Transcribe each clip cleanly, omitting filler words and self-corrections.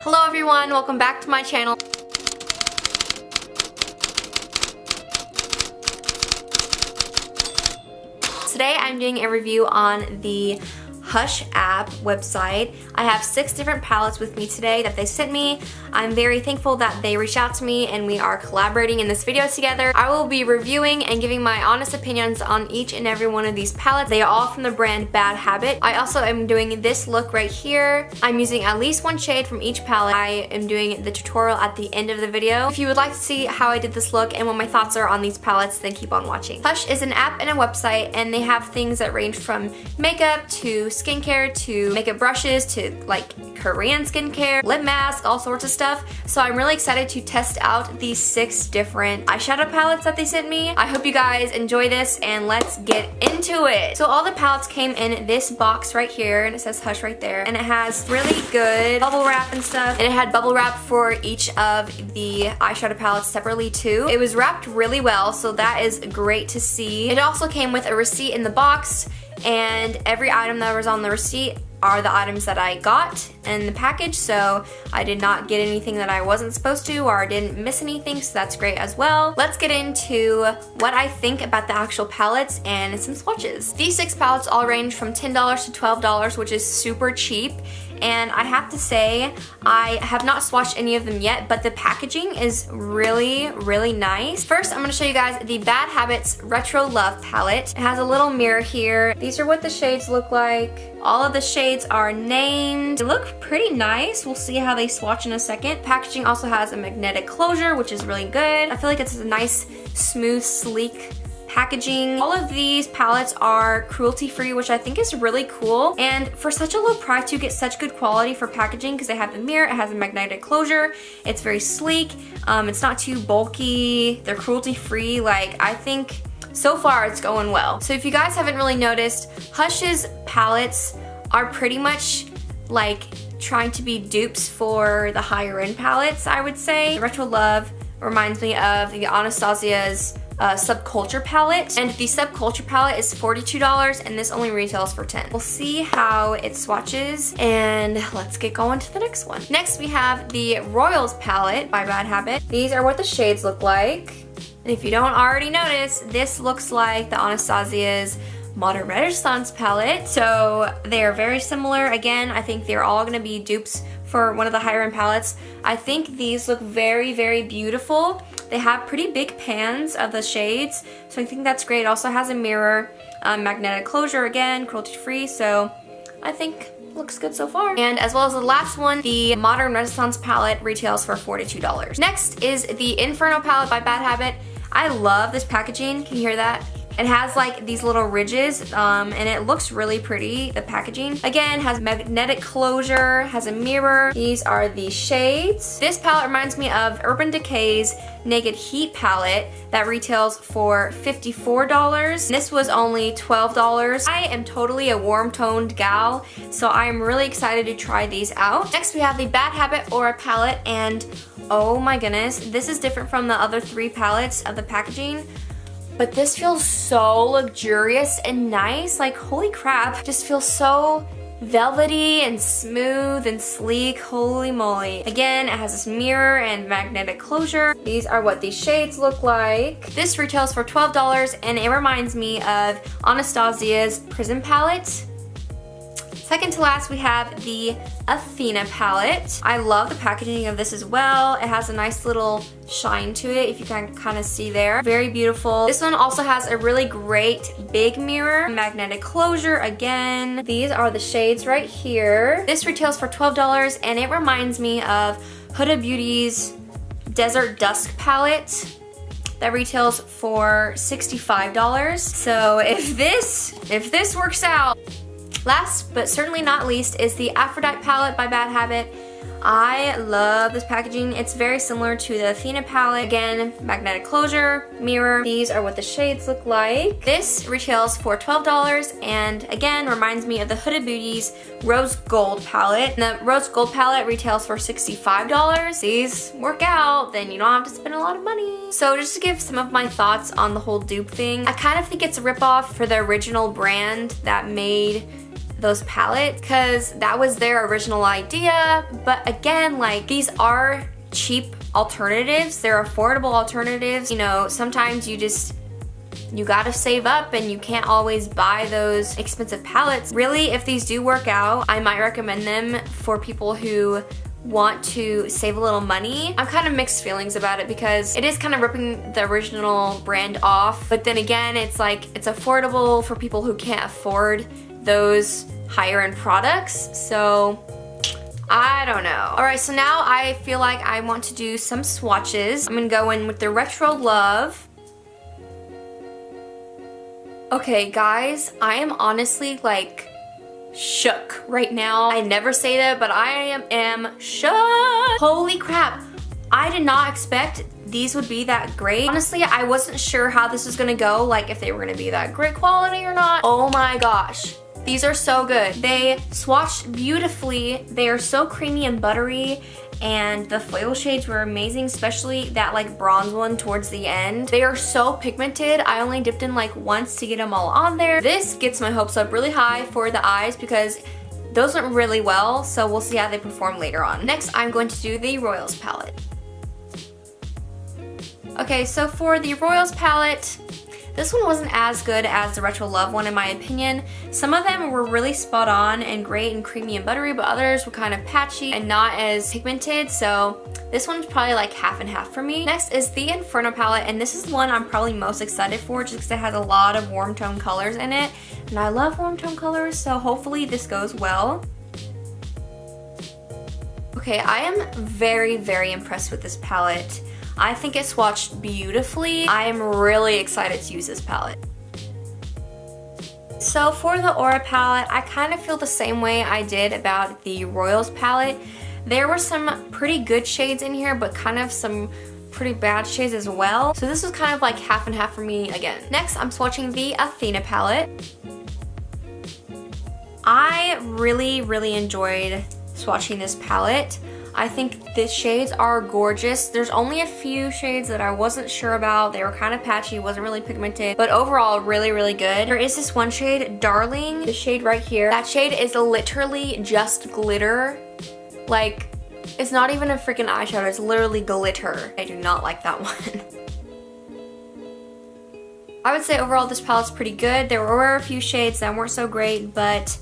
Hello everyone, welcome back to my channel. Today I'm doing a review on the Hush app website. I have 6 different palettes with me today that they sent me. I'm very thankful that they reached out to me and we are collaborating in this video together. I will be reviewing and giving my honest opinions on each and every one of these palettes. They are all from the brand Bad Habit. I also am doing this look right here. I'm using at least one shade from each palette. I am doing the tutorial at the end of the video. If you would like to see how I did this look and what my thoughts are on these palettes, then keep on watching. Hush is an app and a website, and they have things that range from makeup to skincare to makeup brushes to like Korean skincare, lip mask, all sorts of stuff. So I'm really excited to test out these 6 different eyeshadow palettes that they sent me. I hope you guys enjoy this and let's get into it. So all the palettes came in this box right here, and it says Hush right there, and it has really good bubble wrap and stuff, and it had bubble wrap for each of the eyeshadow palettes separately too. It was wrapped really well, so that is great to see. It also came with a receipt in the box, and every item that was on the receipt are the items that I got in the package, so I did not get anything that I wasn't supposed to, or didn't miss anything, so that's great as well. Let's get into what I think about the actual palettes and some swatches. These 6 palettes all range from $10 to $12, which is super cheap. And I have to say, I have not swatched any of them yet, but the packaging is really, really nice. First, I'm going to show you guys the Bad Habits Retro Love palette. It has a little mirror here. These are what the shades look like. All of the shades are named. They look pretty nice. We'll see how they swatch in a second. Packaging also has a magnetic closure, which is really good. I feel like it's a nice, smooth, sleek packaging. All of these palettes are cruelty-free, which I think is really cool. And for such a low price, you get such good quality for packaging because they have the mirror, it has a magnetic closure, it's very sleek, it's not too bulky, they're cruelty-free. Like, I think so far it's going well. So if you guys haven't really noticed, Hush's palettes are pretty much like trying to be dupes for the higher end palettes, I would say. The Retro Love reminds me of the Anastasia's Subculture palette, and the Subculture palette is $42 and this only retails for $10. We'll see how it swatches, and let's get going to the next one. Next we have the Royals palette by Bad Habit. These are what the shades look like, and if you don't already notice, this looks like the Anastasia's Modern Renaissance palette, so they are very similar. Again, I think they're all gonna be dupes for one of the higher end palettes. I think these look very, very beautiful. They have pretty big pans of the shades, so I think that's great. It also has a mirror, magnetic closure, again, cruelty-free, so I think looks good so far. And as well as the last one, the Modern Renaissance palette retails for $42. Next is the Inferno palette by Bad Habit. I love this packaging. Can you hear that? It has like these little ridges, and it looks really pretty, the packaging. Again, has magnetic closure, has a mirror. These are the shades. This palette reminds me of Urban Decay's Naked Heat palette that retails for $54. This was only $12. I am totally a warm-toned gal, so I am really excited to try these out. Next, we have the Bad Habit Aura palette, and oh my goodness, this is different from the other 3 palettes of the packaging. But this feels so luxurious and nice. Like, holy crap. Just feels so velvety and smooth and sleek. Holy moly. Again, it has this mirror and magnetic closure. These are what these shades look like. This retails for $12, and it reminds me of Anastasia's Prism palette. Second to last, we have the Athena palette. I love the packaging of this as well. It has a nice little shine to it, if you can kind of see there. Very beautiful. This one also has a really great big mirror, magnetic closure again. These are the shades right here. This retails for $12, and it reminds me of Huda Beauty's Desert Dusk palette that retails for $65. So if this works out. Last but certainly not least is the Aphrodite palette by Bad Habit. I love this packaging. It's very similar to the Athena palette. Again, magnetic closure, mirror. These are what the shades look like. This retails for $12 and again reminds me of the Huda Beauty's Rose Gold palette. And the Rose Gold palette retails for $65. These work out, then you don't have to spend a lot of money. So just to give some of my thoughts on the whole dupe thing, I kind of think it's a ripoff for the original brand that made those palettes because that was their original idea. But again, like, these are cheap alternatives. They're affordable alternatives. You know, sometimes you gotta save up and you can't always buy those expensive palettes. Really, if these do work out, I might recommend them for people who want to save a little money. I'm kind of mixed feelings about it because it is kind of ripping the original brand off, but then again, it's like, it's affordable for people who can't afford those higher end products. So I don't know. Alright, so now I feel like I want to do some swatches. I'm gonna go in with the Retro Love. Okay guys, I am honestly like shook right now. I never say that, but I am shook. Holy crap. I did not expect these would be that great. Honestly, I wasn't sure how this was gonna go, like if they were gonna be that great quality or not. Oh my gosh. These are so good. They swatched beautifully. They are so creamy and buttery, and the foil shades were amazing, especially that like bronze one towards the end. They are so pigmented. I only dipped in like once to get them all on there. This gets my hopes up really high for the eyes because those went really well, so we'll see how they perform later on. Next, I'm going to do the Royals palette. Okay, so for the Royals palette, this one wasn't as good as the Retro Love one in my opinion. Some of them were really spot on and great and creamy and buttery, but others were kind of patchy and not as pigmented, so this one's probably like half and half for me. Next is the Inferno palette, and this is the one I'm probably most excited for just because it has a lot of warm tone colors in it, and I love warm tone colors, so hopefully this goes well. Okay, I am very, very impressed with this palette. I think it swatched beautifully. I am really excited to use this palette. So for the Aura palette, I kind of feel the same way I did about the Royals palette. There were some pretty good shades in here, but kind of some pretty bad shades as well. So this was kind of like half and half for me again. Next, I'm swatching the Athena palette. I really, really enjoyed swatching this palette. I think the shades are gorgeous. There's only a few shades that I wasn't sure about. They were kind of patchy, wasn't really pigmented, but overall really, really good. There is this one shade, Darling, the shade right here. That shade is literally just glitter. Like, it's not even a freaking eyeshadow, it's literally glitter. I do not like that one. I would say overall this palette's pretty good. There were a few shades that weren't so great, but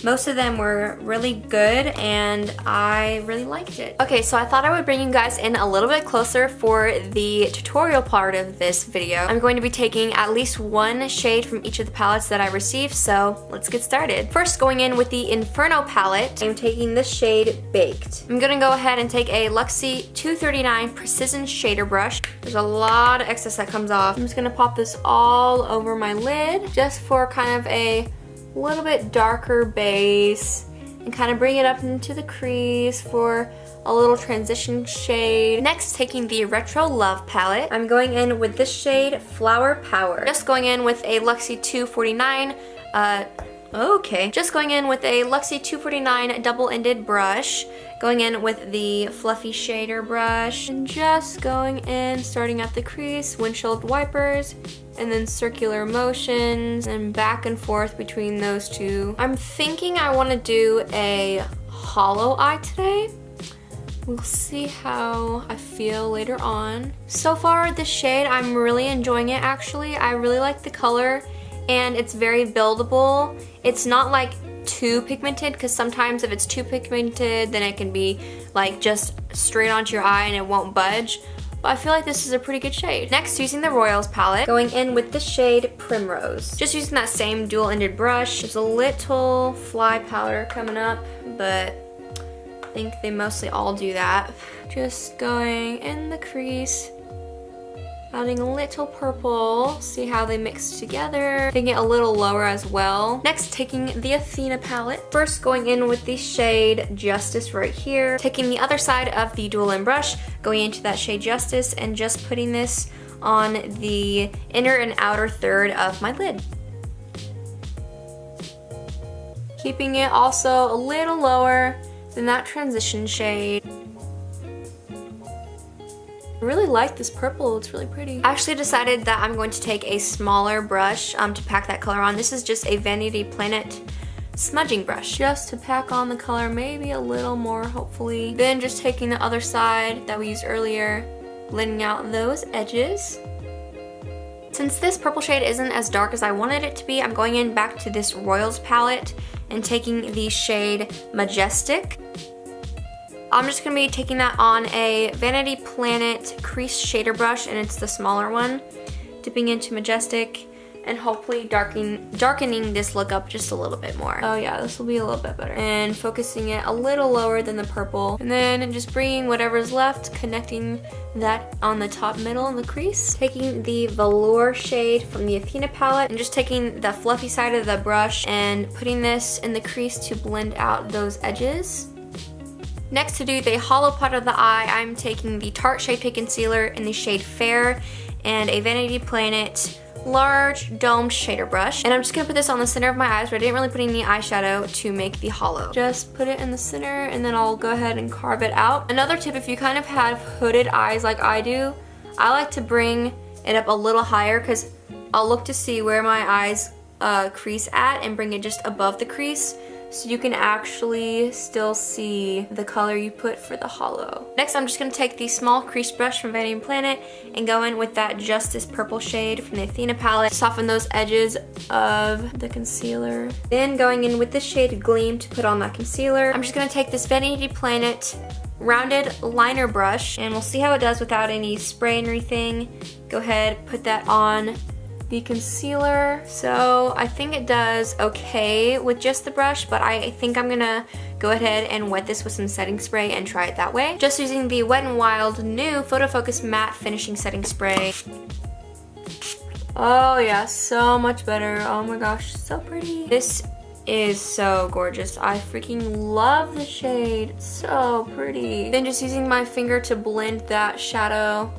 most of them were really good and I really liked it. Okay, so I thought I would bring you guys in a little bit closer for the tutorial part of this video. I'm going to be taking at least one shade from each of the palettes that I received, so let's get started. First, going in with the Inferno palette, I'm taking the shade Baked. I'm gonna go ahead and take a Luxie 239 Precision Shader Brush. There's a lot of excess that comes off. I'm just gonna pop this all over my lid just for kind of a little bit darker base and kind of bring it up into the crease for a little transition shade. Next, taking the Retro Love palette, I'm going in with this shade Flower Power. Just going in with a Luxie 249 just going in with a Luxie 249 double-ended brush, going in with the fluffy shader brush, and just going in, starting at the crease, windshield wipers, and then circular motions, and back and forth between those two. I'm thinking I want to do a hollow eye today. We'll see how I feel later on. So far, this shade, I'm really enjoying it actually. I really like the color, and it's very buildable. It's not like too pigmented, because sometimes if it's too pigmented, then it can be like just straight onto your eye and it won't budge. But I feel like this is a pretty good shade. Next, using the Royals palette, going in with the shade Primrose. Just using that same dual-ended brush. There's a little fly powder coming up, but I think they mostly all do that. Just going in the crease, adding a little purple, see how they mix together. Taking it a little lower as well. Next, taking the Athena palette. First, going in with the shade Justice right here. Taking the other side of the dual end brush, going into that shade Justice, and just putting this on the inner and outer third of my lid. Keeping it also a little lower than that transition shade. I really like this purple, it's really pretty. I actually decided that I'm going to take a smaller brush to pack that color on. This is just a Vanity Planet smudging brush just to pack on the color maybe a little more, hopefully. Then just taking the other side that we used earlier, blending out those edges. Since this purple shade isn't as dark as I wanted it to be, I'm going in back to this Royals palette and taking the shade Majestic. I'm just going to be taking that on a Vanity Planet crease shader brush, and it's the smaller one, dipping into Majestic and hopefully darkening this look up just a little bit more. Oh yeah, this will be a little bit better. And focusing it a little lower than the purple. And then just bringing whatever's left, connecting that on the top middle of the crease. Taking the Velour shade from the Athena palette and just taking the fluffy side of the brush and putting this in the crease to blend out those edges. Next, to do the hollow part of the eye, I'm taking the Tarte Shade Pig Concealer in the shade Fair and a Vanity Planet large domed shader brush, and I'm just gonna put this on the center of my eyes where I didn't really put any eyeshadow to make the hollow. Just put it in the center and then I'll go ahead and carve it out. Another tip, if you kind of have hooded eyes like I do, I like to bring it up a little higher because I'll look to see where my eyes crease at and bring it just above the crease, so you can actually still see the color you put for the hollow. Next, I'm just gonna take the small crease brush from Vanity Planet and go in with that Justice purple shade from the Athena palette, soften those edges of the concealer. Then going in with the shade Gleam to put on that concealer. I'm just gonna take this Vanity Planet rounded liner brush, and we'll see how it does without any spray and everything. Go ahead, put that on the concealer. So I think it does okay with just the brush, but I think I'm gonna go ahead and wet this with some setting spray and try it that way. Just using the Wet n Wild new Photo Focus Matte Finishing Setting Spray. Oh yeah, so much better. Oh my gosh, so pretty. This is so gorgeous. I freaking love the shade. It's so pretty. Then just using my finger to blend that shadow,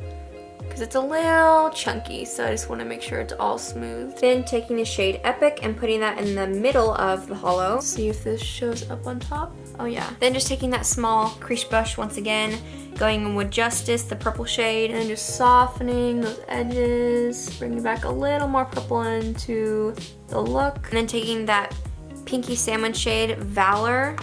because it's a little chunky, so I just want to make sure it's all smooth. Then taking the shade Epic and putting that in the middle of the hollow. See if this shows up on top. Oh yeah. Then just taking that small crease brush once again, going in with Justice, the purple shade, and just softening those edges, bringing back a little more purple into the look. And then taking that pinky salmon shade Valor,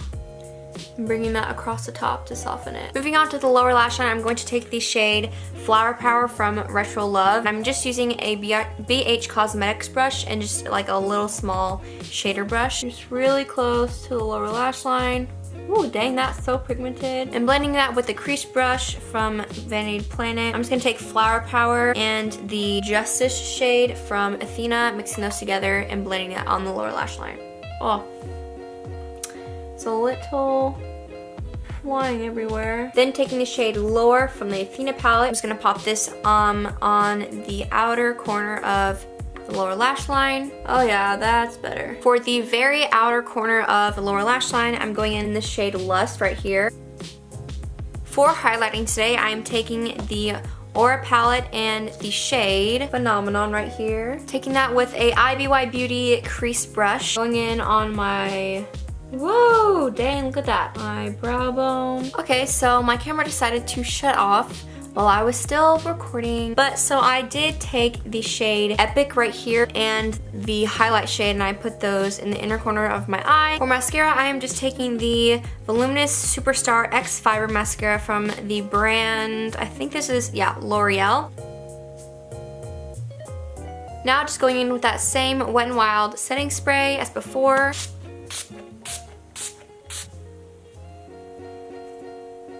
and bringing that across the top to soften it. Moving on to the lower lash line, I'm going to take the shade Flower Power from Retro Love. I'm just using a BH Cosmetics brush and just like a little small shader brush. Just really close to the lower lash line. Ooh, dang, that's so pigmented. And blending that with the crease brush from Vanity Planet. I'm just gonna take Flower Power and the Justice shade from Athena, mixing those together and blending that on the lower lash line. Oh, it's a little flying everywhere. Then taking the shade Lower from the Athena palette, I'm just gonna pop this on the outer corner of the lower lash line. Oh yeah, that's better. For the very outer corner of the lower lash line, I'm going in the shade Lust right here. For highlighting today, I am taking the Aura palette and the shade Phenomenon right here. Taking that with a IBY Beauty crease brush, going in on my, whoa, dang, look at that, my brow bone. Okay, so my camera decided to shut off while I was still recording, but so I did take the shade Epic right here and the highlight shade, and I put those in the inner corner of my eye. For mascara, I am just taking the Voluminous Superstar X Fiber mascara from the brand, I think this is, yeah, L'Oreal. Now just going in with that same Wet n Wild setting spray as before.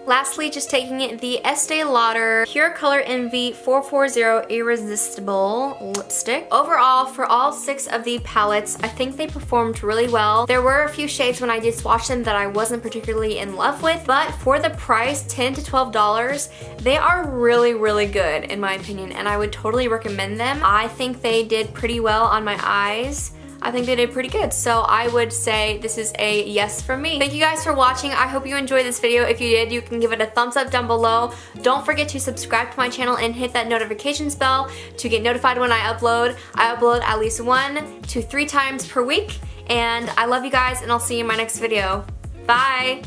Lastly, just taking the Estee Lauder Pure Color Envy 440 Irresistible lipstick. Overall, for all 6 of the palettes, I think they performed really well. There were a few shades when I did swatch them that I wasn't particularly in love with, but for the price, $10 to $12, they are really, really good in my opinion, and I would totally recommend them. I think they did pretty well on my eyes. I think they did pretty good, so I would say this is a yes from me. Thank you guys for watching. I hope you enjoyed this video. If you did, you can give it a thumbs up down below. Don't forget to subscribe to my channel and hit that notifications bell to get notified when I upload. I upload at least 1 to 3 times per week, and I love you guys, and I'll see you in my next video. Bye!